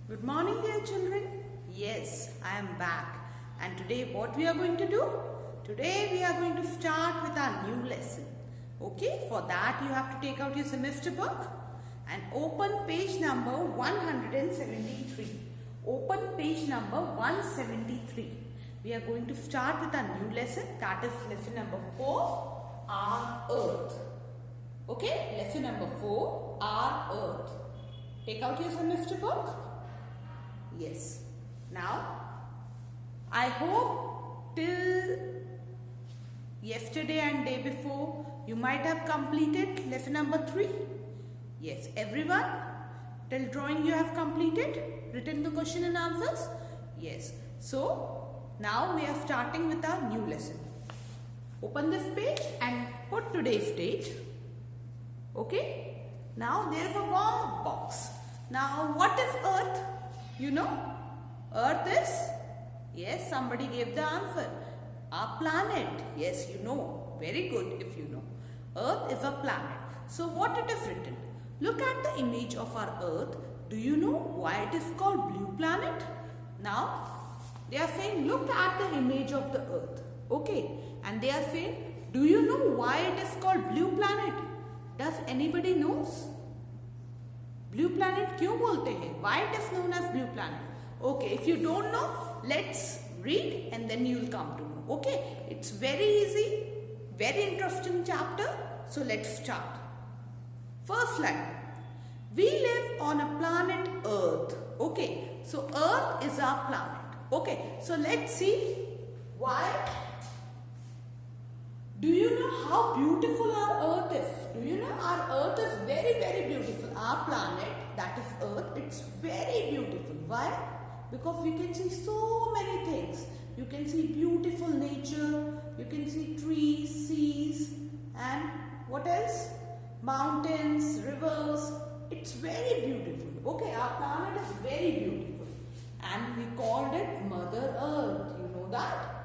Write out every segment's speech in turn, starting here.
Good morning, dear children. Yes, I am back. And today what we are going to do? Today we are going to start with our new lesson. Okay, for that you have to take out your semester book and open page number 173. Open page number 173. We are going to start with our new lesson, that is lesson number 4, Our Earth. Okay, lesson number 4, Our Earth. Take out your semester book. Yes. Now, I hope till yesterday and day before you might have completed lesson number 3. Yes, everyone, till drawing you have completed, written the question and answers. Yes. So, now we are starting with our new lesson. Open this page and put today's date. Okay. Now, there is a warm box. Now, what is Earth? You know, Earth is, yes, somebody gave the answer. Our planet. Yes, you know. Very good if you know. Earth is a planet. So what it is written? Look at the image of our Earth. Do you know why it is called blue planet? Now, they are saying look at the image of the Earth. Okay. And they are saying, do you know why it is called blue planet? Does anybody knows? Blue planet क्यों बोलते हैं? Why it is known as blue planet? Okay, if you don't know, let's read and then you will come to know. Okay, it's very easy, very interesting chapter. So let's start. First line. We live on a planet Earth. Okay, so Earth is our planet. Okay, so let's see why. Do you know how beautiful our Earth is? Do you know our Earth is very, very beautiful. Our planet, that is Earth, it's very beautiful. Why? Because we can see so many things. You can see beautiful nature, you can see trees, seas, and what else? Mountains, rivers. It's very beautiful. Okay, our planet is very beautiful. And we called it Mother Earth. You know that?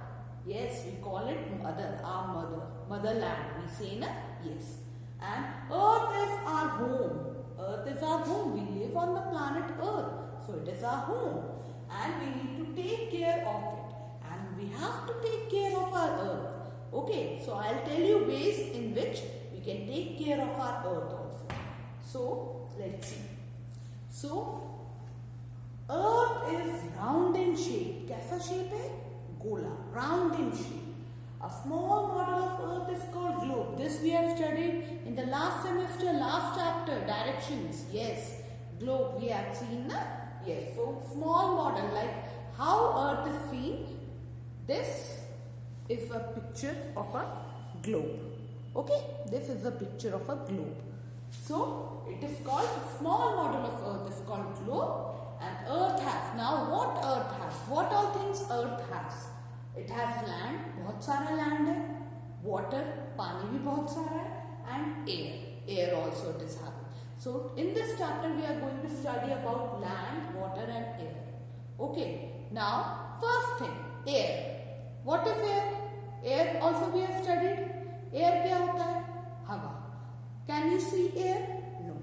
Yes, we call it Mother, our mother, motherland. We say na? Yes. And Earth is our home. Earth is our home. We live on the planet Earth. So it is our home. And we need to take care of it. And we have to take care of our Earth. Okay, so I'll tell you ways in which we can take care of our Earth also. So, let's see. So, Earth is round in shape. कैसा shape है? Gola, round in shape. A small model of Earth is called globe. This we have studied in the last semester, last chapter, directions. Yes, globe we have seen na? Yes, so small model like how Earth is seen. This is a picture of a globe. Okay, this is a picture of a globe. So, it is called, small model of Earth is called globe. And Earth has, now what Earth has? What all things Earth has? It has land, बहुत सारा land है, water, पानी भी बहुत सारा है, and air also it is having. So in this chapter we are going to study about land, water and air. Okay, now first thing, air. What is air? Air also we have studied. Air क्या होता है? हवा. Can you see air? No.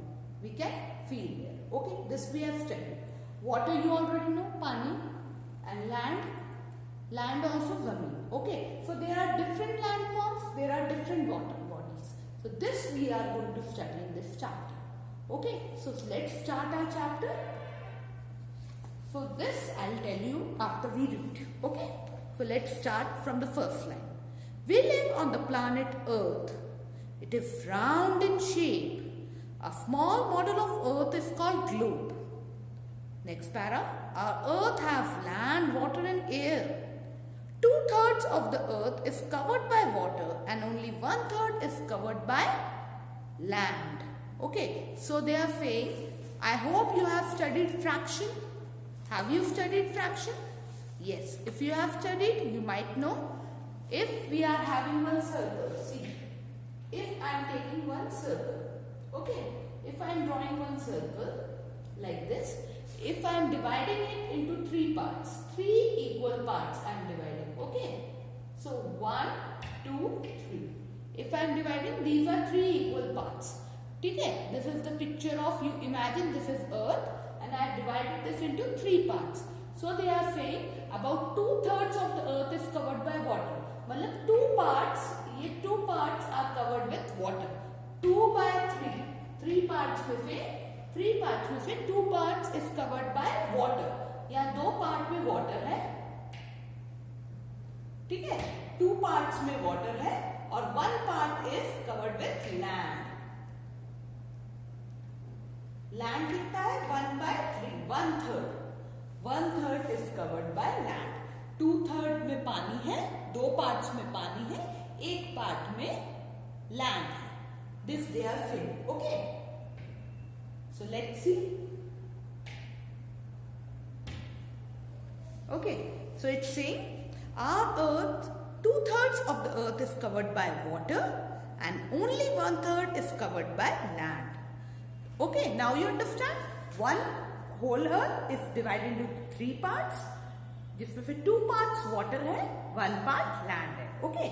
We can feel air. Okay, this we have studied. Water you already know, पानी, and land also zameen. Okay, so there are different land forms, there are different water bodies. So this we are going to study in this chapter. Okay, so let's start our chapter. So this I'll tell you after we read. Okay, so let's start from the first line. We live on the planet Earth. It is round in shape. A small model of Earth is called globe. Next para. Our Earth has land, water and air. 2/3 of the Earth is covered by water and only 1/3 is covered by land. Okay, so they are saying, I hope you have studied fraction. Have you studied fraction? Yes, if you have studied, you might know. If we are having one circle, see, if I am taking one circle, okay, if I am drawing one circle like this, if I am dividing it into 3 parts, 3 equal parts I am dividing, okay. So 1, 2, 3. If I am dividing, these are 3 equal parts. ठीक है? This is the picture of, you imagine this is Earth and and I have divided this into 3 parts. So they are saying about 2/3 of the earth is covered by water. मतलब 2 parts, ये 2 parts are covered with water. 2/3, 3 parts में से 2 parts is covered by water. यहाँ 2 part में water है, ठीक है, 2 parts में water है और 1 part is covered with land. Land कितना है? 1/3, 1/3 is covered by land. 2/3 में पानी है, 2 parts में पानी है, 1 part में land है. This they are saying. Okay. So let's see. Okay. So it's saying our earth, 2/3 of the earth is covered by water and only 1/3 is covered by land. Okay, now you understand. One whole earth is divided into 3 parts, जिसमें फिर 2 parts water है, 1 part land है. Okay,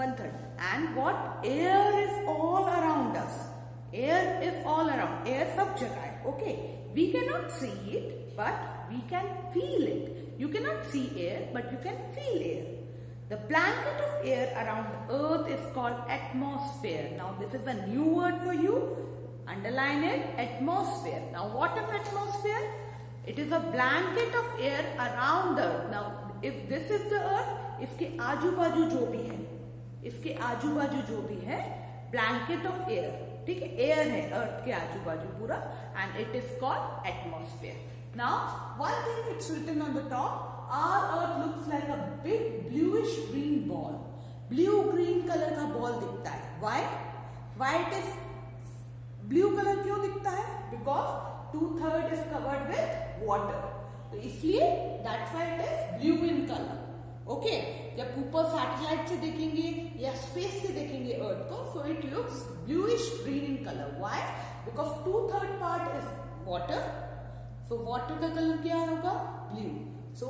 1/3. And what? Air is all around us. Air is all around. Air सब जगह है. Okay, we cannot see it, but we can feel it. You cannot see air, but you can feel air. The blanket of air around the earth is called atmosphere. Now this is a new word for you. Underline it, atmosphere. Now what is atmosphere? It is a blanket of air around the earth. Now if this is the earth, इसके आजू बाजू जो भी है, blanket of air, ठीक है, air है earth के आजू बाजू पूरा, and it is called atmosphere. Now one thing it's written on the top, our earth looks like a big bluish green ball. Blue green color का ball दिखता है. Why it is blue colour क्यों दिखता है? Because 2/3 is covered with water, तो इसलिए that's why it is blue in colour. Okay, जब ऊपर सैटेलाइट से देखेंगे या स्पेस से देखेंगे अर्थ को, so it looks bluish green in colour. Why? Because 2/3 part is water, so water का कलर क्या होगा? ब्लू. सो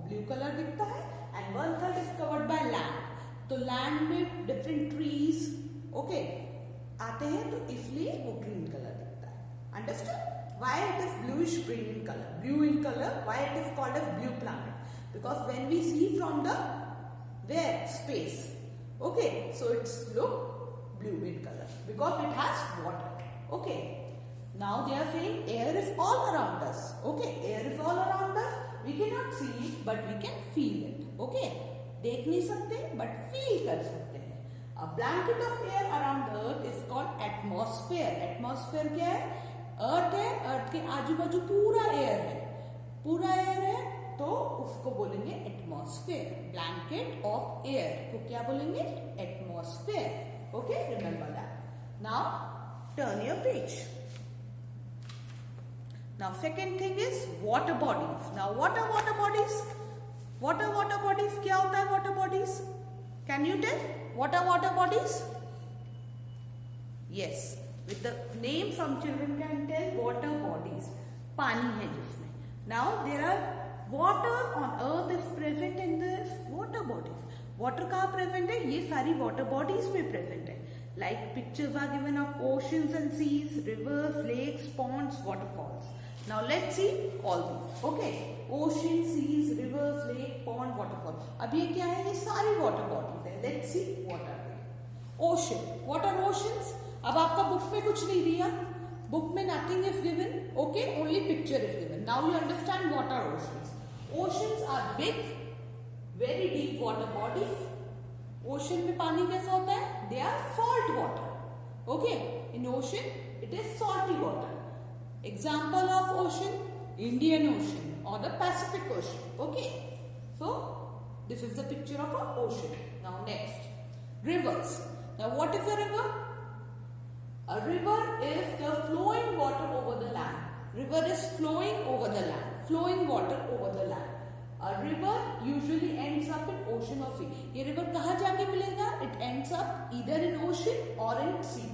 ब्लू कलर दिखता है and 1/3 is covered by land. तो लैंड में डिफरेंट ट्रीज ओके आते हैं, तो इसलिए वो ग्रीन कलर दिखता है. Understand? Why it is bluish green in color? Blue in color. Why it is called as blue planet? Because when we see from the space, okay, so it's look blue in color because it has water. Okay. Now they are saying air is all around us. Okay, air is all around us. We cannot see it, but we can feel it. Okay, देख नहीं सकते, but feel कर सकते हैं. A blanket of air around the earth is called atmosphere. Atmosphere क्या है? अर्थ है, अर्थ के आजू बाजू पूरा एयर है, तो उसको बोलेंगे एटमॉस्फेयर. ब्लैंकेट ऑफ एयर को क्या बोलेंगे? Atmosphere. Okay, remember that. Now turn your page. Now second thing is water bodies. Now what are water bodies? Water bodies क्या होता है? Water bodies, can you tell what are water bodies? Yes, with the name some children can tell water bodies. पानी है जिसमें. Now there are water on earth is present in this water bodies. Water कहाँ present है? ये सारी water bodies में present है. Like pictures are given of oceans and seas, rivers, lakes, ponds, waterfalls. Now let's see all these. Okay, ocean, seas, rivers, lake, pond, waterfall. अब ये क्या है? ये सारी water bodies है. Let's see what are they. Ocean. What are oceans? अब आपका book में कुछ नहीं दिया, बुक में nothing is given. Okay, only picture is given. Now you understand what are oceans. Oceans are big very deep water bodies. Ocean में पानी कैसा होता है? They are salt water. Okay, in ocean it is salty water. Example of ocean, Indian ocean और the Pacific ocean. Okay, so this is the picture of a ocean. Now next, rivers. Now what is a river? A river is the flowing water over the land. River is flowing over the land. Flowing water over the land. A river usually ends up in ocean or sea. ये river कहाँ जाके मिलेगा? It ends up either in ocean or in sea.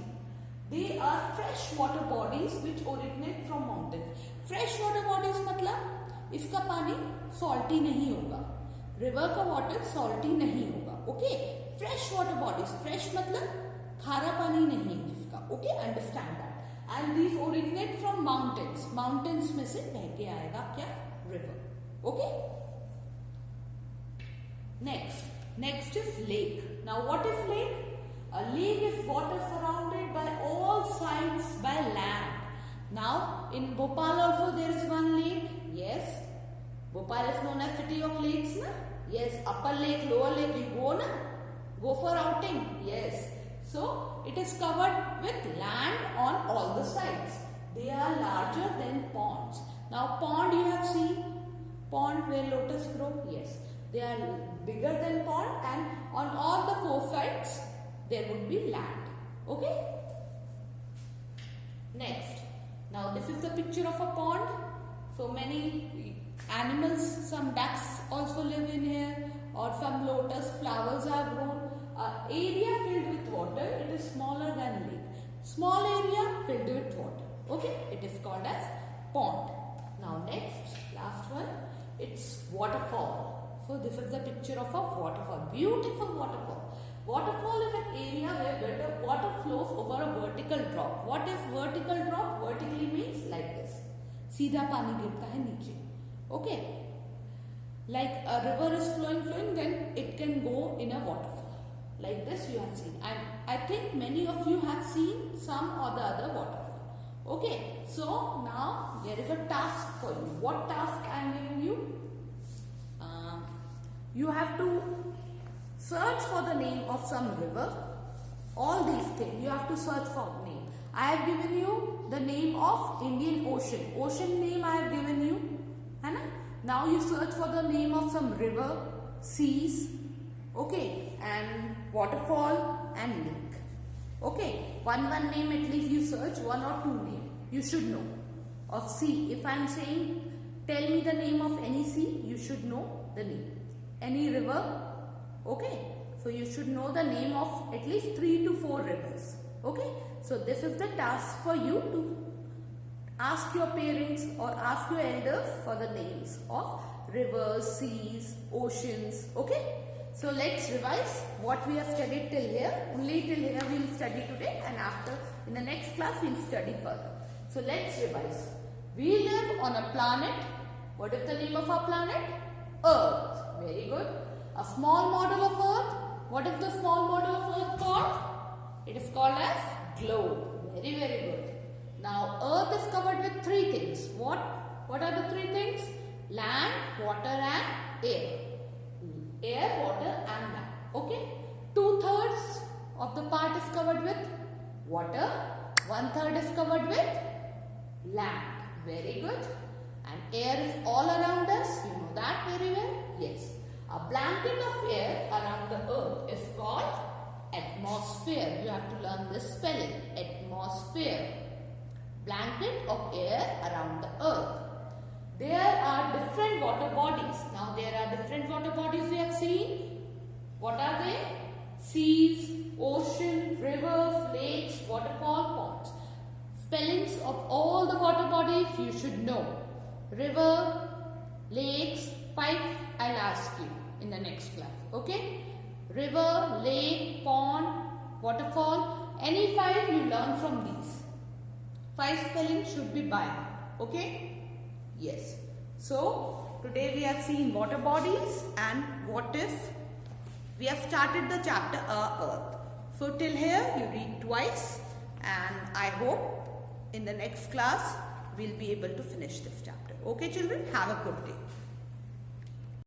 They are fresh water bodies which originate from mountains. Fresh water bodies मतलब इसका पानी salty नहीं होगा. River का water salty नहीं होगा. Okay? Fresh water bodies. Fresh मतलब खारा पानी नहीं है जिसका. Okay, understand that. and these originate from mountains. Mountains में से बह के आएगा क्या? River. Okay? Next is lake. Now what is lake? A lake is water surrounded by all sides by land. Now in Bhopal also there is one lake. Yes. Bhopal is known as city of lakes, na? Yes. Upper lake, lower lake, you go, na? Go for outing. Yes. So it is covered with land on all the sides. They are larger than ponds. Now pond you have seen. Pond where lotus grow. Yes. They are bigger than pond, and on all the four sides there would be land. Okay. Next. Now this is the picture of a pond. So many animals, some ducks also live in here, or some lotus flowers are grown. Area filled with water, it is smaller than lake. Small area filled with water. Okay, it is called as pond. Now next, last one, it's waterfall. So this is the picture of a waterfall. Beautiful waterfall. Waterfall is an area where the water flows over a vertical drop. What is vertical drop? Vertically means like this. सीधा पानी गिरता है नीचे. Okay. Like a river is flowing, then it can go in a waterfall. Like this you have seen. And I think many of you have seen some or the other waterfall. Okay. So now there is a task for you. What task I am giving you? You have to search for the name of some river. All these things you have to search for name. I have given you the name of Indian Ocean. Ocean name I have given you. है ना? Now you search for the name of some river, seas, okay, and waterfall and lake. Okay, one name at least you search, one or two name. You should know. Of sea, if I am saying, tell me the name of any sea, you should know the name. Any river, okay. So you should know the name of at least 3 to 4 rivers. Okay. So this is the task for you to ask your parents or ask your elders for the names of rivers, seas, oceans. Okay. So let's revise what we have studied till here. Only till here we will study today, and after in the next class we will study further. So let's revise. We live on a planet. What is the name of our planet? Earth. Very good. A small model of Earth. What is the small model of Earth called? It is called as globe. Very, very good. Now Earth is covered with 3 things. What are the 3 things? Land, water and air. Air, water and land. Okay. 2/3 of the part is covered with water. 1/3 is covered with land. Very good. And air is all around us. You know that very well. Yes. A blanket of air around the earth is called atmosphere. You have to learn this spelling. Atmosphere. Blanket of air around the earth. There are different water bodies. Now there are different water bodies we have seen. What are they? Seas, ocean, rivers, lakes, waterfall, ponds. Spellings of all the water bodies you should know. River, lakes, 5 I'll ask you in the next class. Okay? River, lake, pond, waterfall. Any 5 you learn from these. 5 spellings should be by heart. Okay? Yes. So, today we have seen water bodies and what if. We have started the chapter Earth. So, till here you read twice, and I hope in the next class we'll be able to finish this chapter. Okay children? Have a good day.